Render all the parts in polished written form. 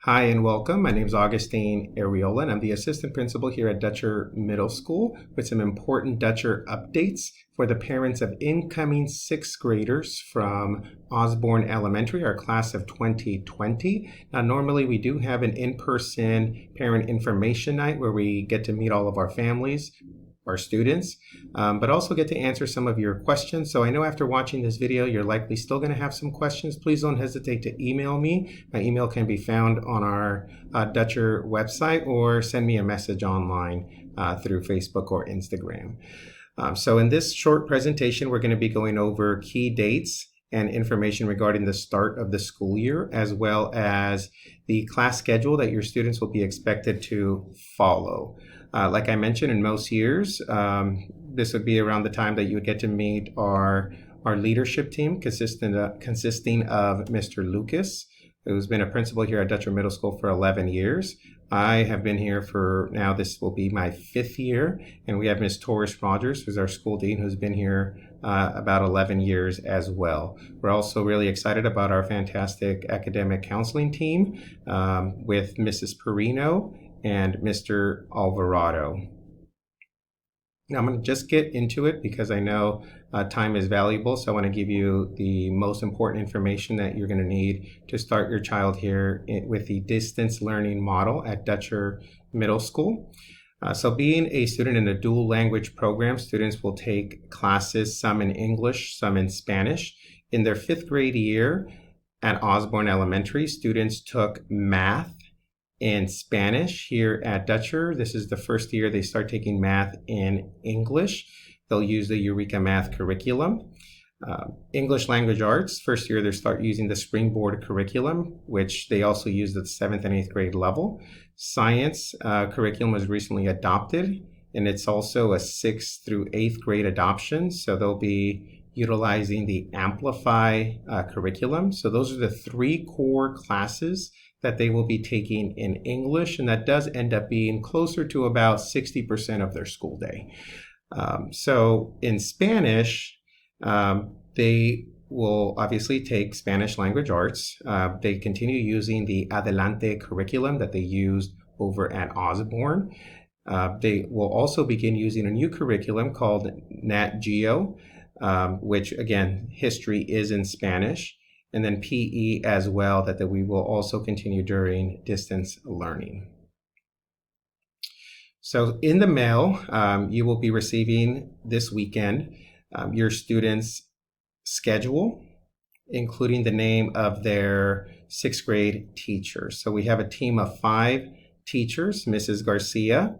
Hi and welcome. My name is Augustine Areola and I'm the assistant principal here at Dutcher Middle School with some important Dutcher updates for the parents of incoming sixth graders from Osborne Elementary, our class of 2020. Now, normally we do have an in-person parent information night where we get to meet all of our families, our students, but also get to answer some of your questions. So I know after watching this video, you're likely still going to have some questions. Please don't hesitate to email me. My email can be found on our Dutcher website or send me a message online through Facebook or Instagram. So in this short presentation, we're going to be going over key dates and information regarding the start of the school year, as well as the class schedule that your students will be expected to follow. Like I mentioned, in most years, this would be around the time that you would get to meet our leadership team consisting of Mr. Lucas, who's been a principal here at Dutcher Middle School for 11 years. I have been here for now, this will be my 5th year, and we have Ms. Taurus Rogers, who's our school dean, who's been here about 11 years as well. We're also really excited about our fantastic academic counseling team with Mrs. Perino and Mr. Alvarado. Now I'm going to just get into it because I know time is valuable, so I want to give you the most important information that you're going to need to start your child here with the distance learning model at Dutcher Middle School. So being a student in a dual language program, students will take classes, some in English, some in Spanish. In their 5th grade year at Osborne Elementary, students took math and Spanish here at Dutcher. This is the first year they start taking math in English. They'll use the Eureka Math curriculum. English Language Arts, first year they start using the Springboard curriculum, which they also use at the 7th and 8th grade level. Science curriculum was recently adopted, and it's also a 6th through 8th grade adoption. So they'll be utilizing the Amplify curriculum. So those are the 3 core classes that they will be taking in English, and that does end up being closer to about 60% of their school day. So in Spanish, they will obviously take Spanish language arts. They continue using the Adelante curriculum that they used over at Osborne. They will also begin using a new curriculum called Nat Geo, which again, history is in Spanish. And then PE as well, that we will also continue during distance learning. So in the mail, you will be receiving this weekend your students' schedule, including the name of their 6th grade teachers. So we have a team of 5 teachers: Mrs. Garcia,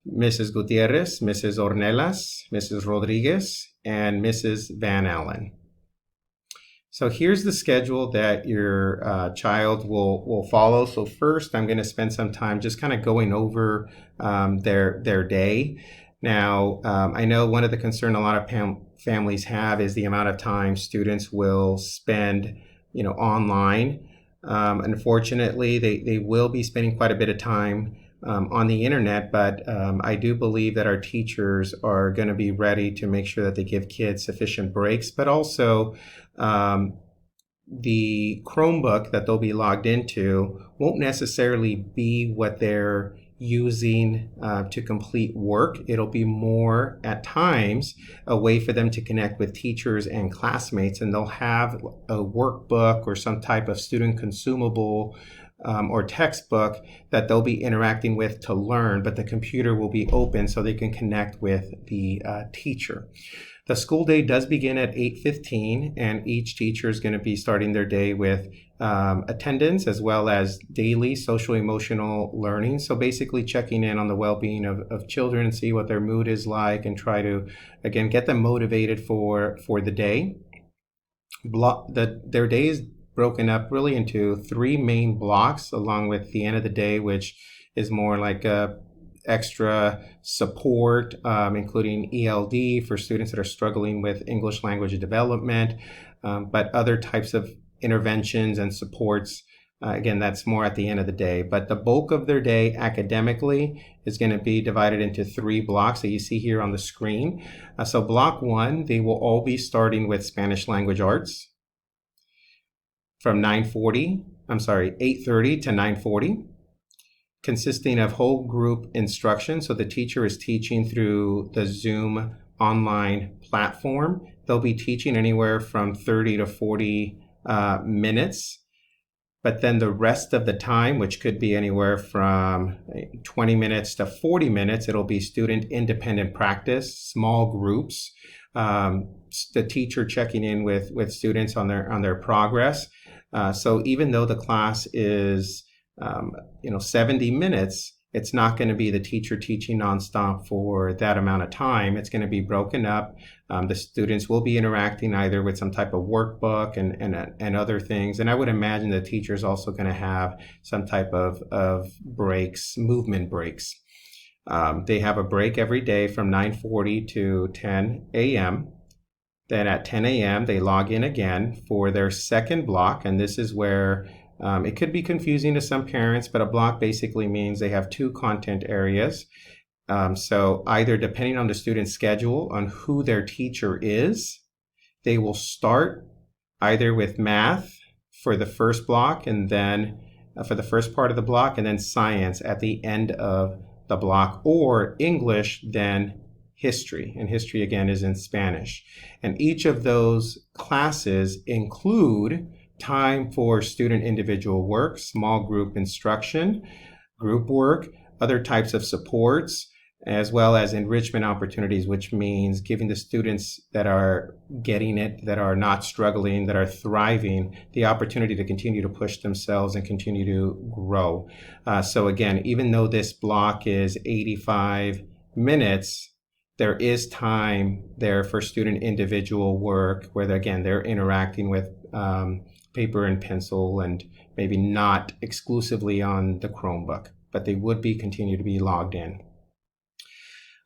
Mrs. Gutierrez, Mrs. Ornelas, Mrs. Rodriguez, and Mrs. Van Allen. So here's the schedule that your child will follow. So first, I'm going to spend some time just kind of going over their day. Now, I know one of the concerns a lot of families have is the amount of time students will spend, online. Unfortunately, they will be spending quite a bit of time on the internet, but I do believe that our teachers are going to be ready to make sure that they give kids sufficient breaks, but also the Chromebook that they'll be logged into won't necessarily be what they're using to complete work. It'll be more at times a way for them to connect with teachers and classmates, and they'll have a workbook or some type of student consumable or textbook that they'll be interacting with to learn, but the computer will be open so they can connect with the teacher. The school day does begin at 8:15, and each teacher is going to be starting their day with attendance as well as daily social emotional learning. So basically checking in on the well-being of children and see what their mood is like and try to, again, get them motivated for the day. Their day is broken up really into 3 main blocks, along with the end of the day, which is more like a extra support, including ELD for students that are struggling with English language development, but other types of interventions and supports. Again, that's more at the end of the day. But the bulk of their day academically is going to be divided into 3 blocks that you see here on the screen. So block 1, they will all be starting with Spanish language arts from 9:40 8:30 to 9:40, consisting of whole group instruction. So the teacher is teaching through the Zoom online platform. They'll be teaching anywhere from 30 to 40 minutes. But then the rest of the time, which could be anywhere from 20 minutes to 40 minutes, it'll be student independent practice, small groups, the teacher checking in with students on their progress. So even though the class is 70 minutes, it's not going to be the teacher teaching nonstop for that amount of time. It's going to be broken up. The students will be interacting either with some type of workbook and other things. And I would imagine the teacher is also going to have some type of breaks, movement breaks. They have a break every day from 9:40 to 10 a.m. Then at 10 a.m., they log in again for their second block. And this is where it could be confusing to some parents, but a block basically means they have two content areas. So either depending on the student's schedule, on who their teacher is, they will start either with math for the first block and then for the first part of the block, and then science at the end of the block, or English, then history. And history again is in Spanish. And each of those classes include time for student individual work, small group instruction, group work, other types of supports, as well as enrichment opportunities, which means giving the students that are getting it, that are not struggling, that are thriving, the opportunity to continue to push themselves and continue to grow. So again, even though this block is 85 minutes, there is time there for student individual work where, again, they're interacting with paper and pencil and maybe not exclusively on the Chromebook, but they would continue to be logged in.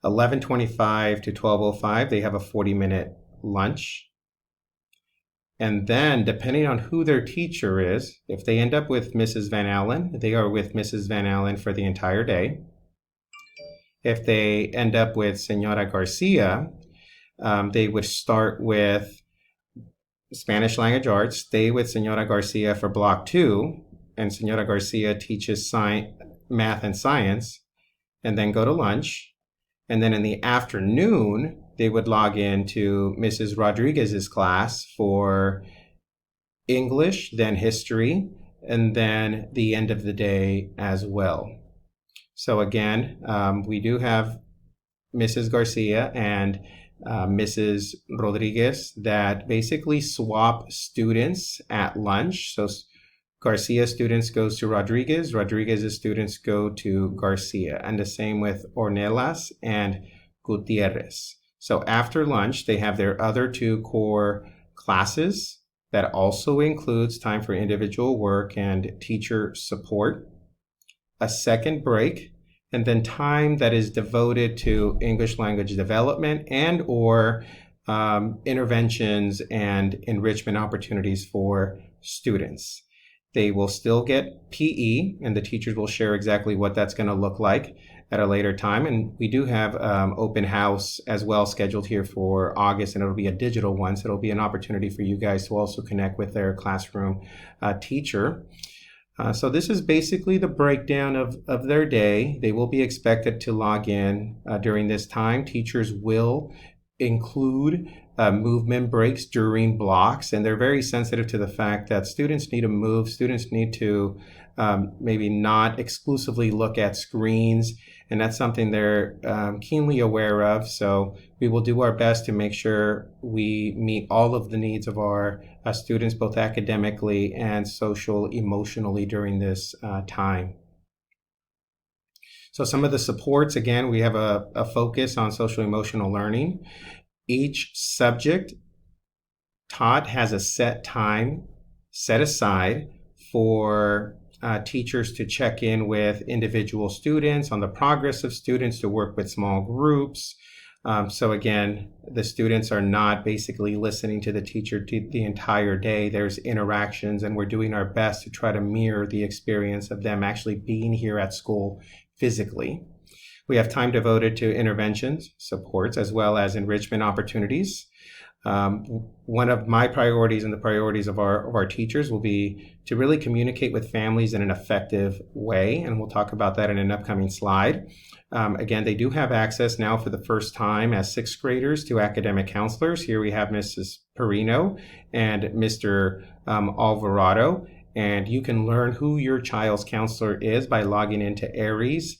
11:25 to 12:05, they have a 40-minute lunch. And then, depending on who their teacher is, if they end up with Mrs. Van Allen, they are with Mrs. Van Allen for the entire day. If they end up with Senora Garcia, they would start with Spanish language arts, stay with Senora Garcia for block 2, and Senora Garcia teaches math and science, and then go to lunch. And then in the afternoon, they would log into Mrs. Rodriguez's class for English, then history, and then the end of the day as well. So again, we do have Mrs. Garcia and Mrs. Rodriguez that basically swap students at lunch. So Garcia students goes to Rodriguez, Rodriguez's students go to Garcia, and the same with Ornelas and Gutierrez. So after lunch, they have their other two core classes that also includes time for individual work and teacher support, a second break, and then time that is devoted to English language development and or interventions and enrichment opportunities for students. They will still get PE, and the teachers will share exactly what that's going to look like at a later time. And we do have open house as well scheduled here for August, and it'll be a digital one, so it'll be an opportunity for you guys to also connect with their classroom teacher. So this is basically the breakdown of their day. They will be expected to log in during this time. Teachers will include movement breaks during blocks, and they're very sensitive to the fact that students need to move. Students need to maybe not exclusively look at screens, and that's something they're keenly aware of. So we will do our best to make sure we meet all of the needs of our students, both academically and social, emotionally during this time. So some of the supports, again, we have a focus on social emotional learning. Each subject taught has a set time set aside for teachers to check in with individual students on the progress of students, to work with small groups. So again, the students are not basically listening to the teacher the entire day. There's interactions, and we're doing our best to try to mirror the experience of them actually being here at school physically. We have time devoted to interventions, supports, as well as enrichment opportunities. Um, One of my priorities and the priorities of our teachers will be to really communicate with families in an effective way, and we'll talk about that in an upcoming slide. Again, they do have access now for the first time as sixth graders to academic counselors. Here we have Mrs. Perino and Mr. Alvarado, and you can learn who your child's counselor is by logging into Aries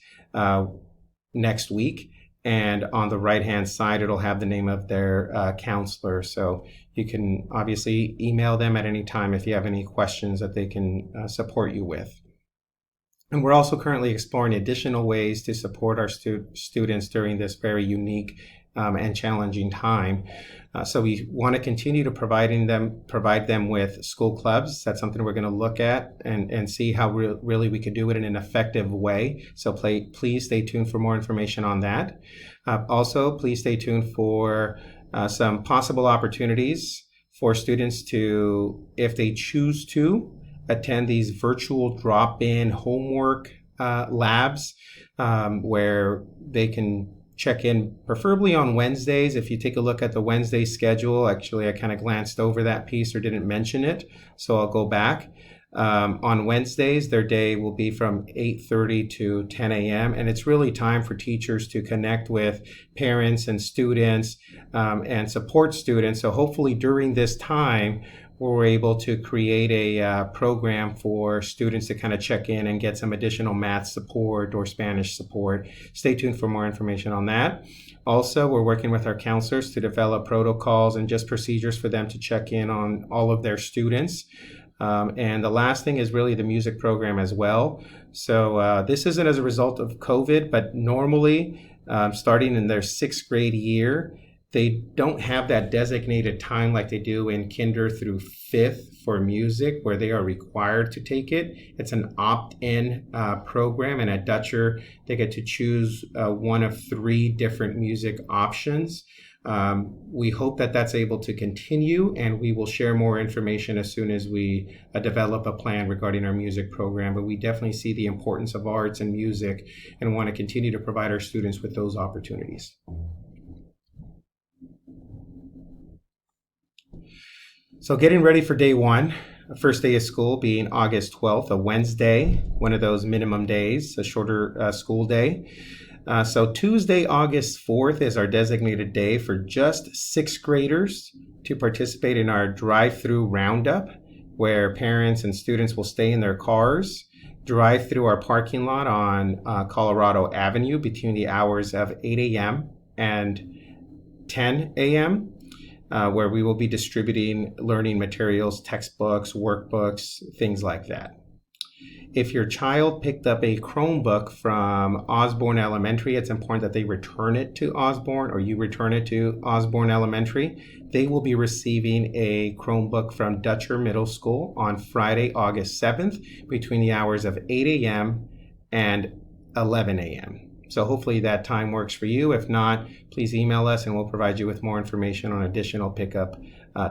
next week. And on the right-hand side, it'll have the name of their counselor. So you can obviously email them at any time if you have any questions that they can support you with. And we're also currently exploring additional ways to support our students during this very unique and challenging time. So we want to continue to provide them with school clubs. That's something we're going to look at and see how really we could do it in an effective way. So please stay tuned for more information on that. Also, please stay tuned for some possible opportunities for students to, if they choose to, attend these virtual drop-in homework labs where they can check in, preferably on Wednesdays. If you take a look at the Wednesday schedule, actually I kind of glanced over that piece or didn't mention it, so I'll go back. On Wednesdays, their day will be from 8:30 to 10 a.m. And it's really time for teachers to connect with parents and students and support students. So hopefully during this time, we're able to create a program for students to kind of check in and get some additional math support or Spanish support. Stay tuned for more information on that. Also, we're working with our counselors to develop protocols and just procedures for them to check in on all of their students. And the last thing is really the music program as well. So this isn't as a result of COVID, but normally starting in their sixth grade year, they don't have that designated time like they do in kinder through fifth for music, where they are required to take it. It's an opt-in program, and at Dutcher, they get to choose one of 3 different music options. We hope that that's able to continue, and we will share more information as soon as we develop a plan regarding our music program. But we definitely see the importance of arts and music and want to continue to provide our students with those opportunities. So getting ready for day one, first day of school being August 12th, a Wednesday, one of those minimum days, a shorter school day. So Tuesday, August 4th is our designated day for just sixth graders to participate in our drive-through roundup, where parents and students will stay in their cars, drive through our parking lot on Colorado Avenue between the hours of 8 a.m. and 10 a.m., where we will be distributing learning materials, textbooks, workbooks, things like that. If your child picked up a Chromebook from Osborne Elementary, it's important that they return it to Osborne, or you return it to Osborne Elementary. They will be receiving a Chromebook from Dutcher Middle School on Friday, August 7th, between the hours of 8 a.m. and 11 a.m. So hopefully that time works for you. If not, please email us and we'll provide you with more information on additional pickup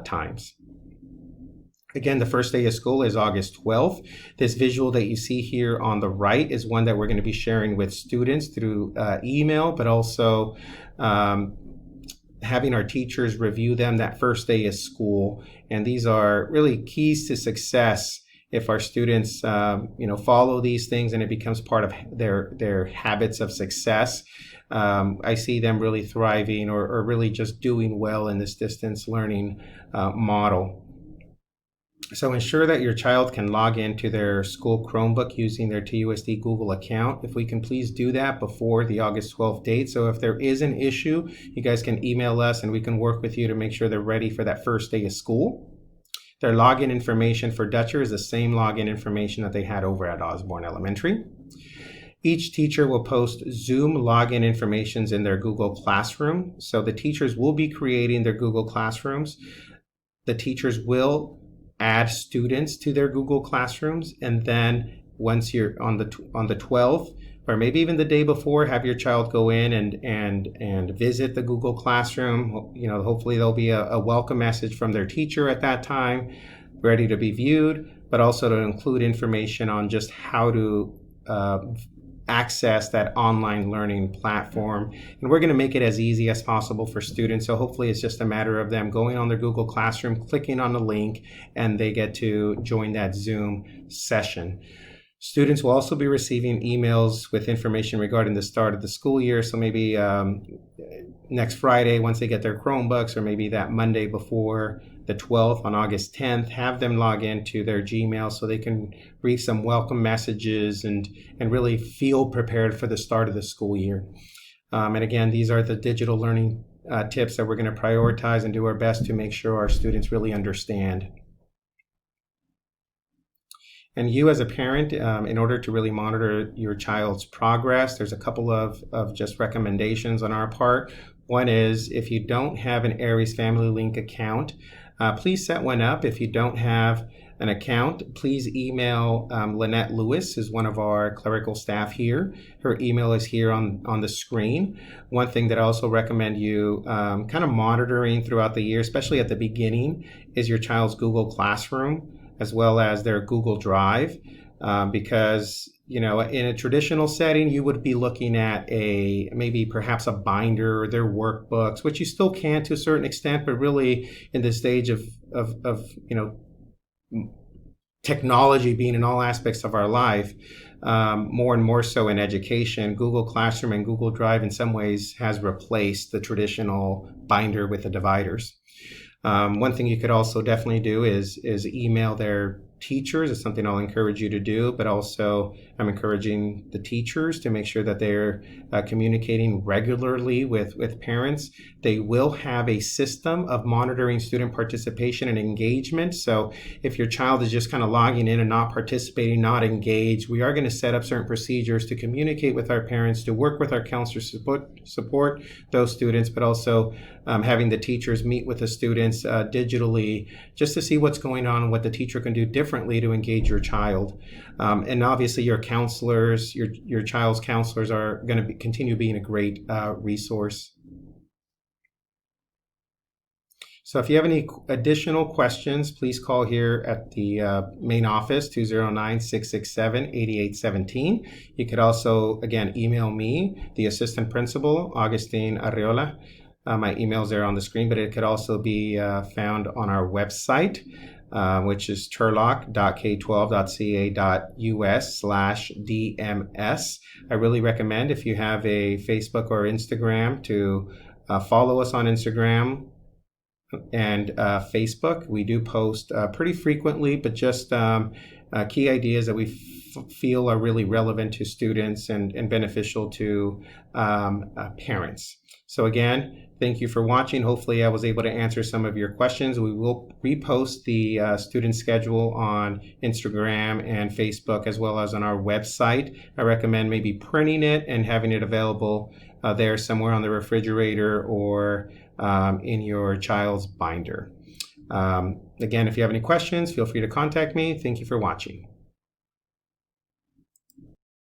times. Again, the first day of school is August 12th. This visual that you see here on the right is one that we're going to be sharing with students through email, but also having our teachers review them that first day of school. And these are really keys to success if our students follow these things and it becomes part of their habits of success. I see them really thriving or really just doing well in this distance learning model. So ensure that your child can log into their school Chromebook using their TUSD Google account. If we can please do that before the August 12th date. So if there is an issue, you guys can email us and we can work with you to make sure they're ready for that first day of school. Their login information for Dutcher is the same login information that they had over at Osborne Elementary. Each teacher will post Zoom login informations in their Google Classroom. So the teachers will be creating their Google Classrooms. The teachers will add students to their Google Classrooms, and then once you're on the 12th, or maybe even the day before, have your child go in and visit the Google Classroom. Hopefully there'll be a welcome message from their teacher at that time, ready to be viewed, but also to include information on just how to access that online learning platform. And we're going to make it as easy as possible for students. So hopefully it's just a matter of them going on their Google Classroom, clicking on the link, and they get to join that Zoom session. Students will also be receiving emails with information regarding the start of the school year. So maybe next Friday, once they get their Chromebooks, or maybe that Monday before the 12th on August 10th, have them log into their Gmail so they can read some welcome messages and really feel prepared for the start of the school year. And again, these are the digital learning tips that we're going to prioritize and do our best to make sure our students really understand. And you as a parent, in order to really monitor your child's progress, there's a couple of just recommendations on our part. One is, if you don't have an Aries Family Link account, please set one up. If you don't have an account, please email Lynette Lewis, who's one of our clerical staff here. Her email is here on the screen. One thing that I also recommend you kind of monitoring throughout the year, especially at the beginning, is your child's Google Classroom, as well as their Google Drive, because in a traditional setting, you would be looking at perhaps a binder or their workbooks, which you still can to a certain extent, but really in the stage of technology being in all aspects of our life, more and more so in education, Google Classroom and Google Drive in some ways has replaced the traditional binder with the dividers. One thing you could also definitely do is email their teachers. It's something I'll encourage you to do, but also I'm encouraging the teachers to make sure that they're communicating regularly with parents. They will have a system of monitoring student participation and engagement. So if your child is just kind of logging in and not participating, not engaged, we are going to set up certain procedures to communicate with our parents, to work with our counselors to support those students, but also having the teachers meet with the students digitally, just to see what's going on and what the teacher can do differently to engage your child. And obviously your counselors, your child's counselors are going to continue being a great resource. So if you have any additional questions, please call here at the main office, 209-667-8817. You could also, again, email me, the assistant principal, Augustine Arriola. My email's there on the screen, but it could also be found on our website, which is turlock.k12.ca.us/DMS. I really recommend, if you have a Facebook or Instagram, to follow us on Instagram and Facebook. We do post pretty frequently, but just key ideas that we feel are really relevant to students and beneficial to parents. So again, thank you for watching. Hopefully I was able to answer some of your questions. We will repost the student schedule on Instagram and Facebook, as well as on our website. I recommend maybe printing it and having it available there somewhere on the refrigerator or in your child's binder. Again, if you have any questions, feel free to contact me. Thank you for watching.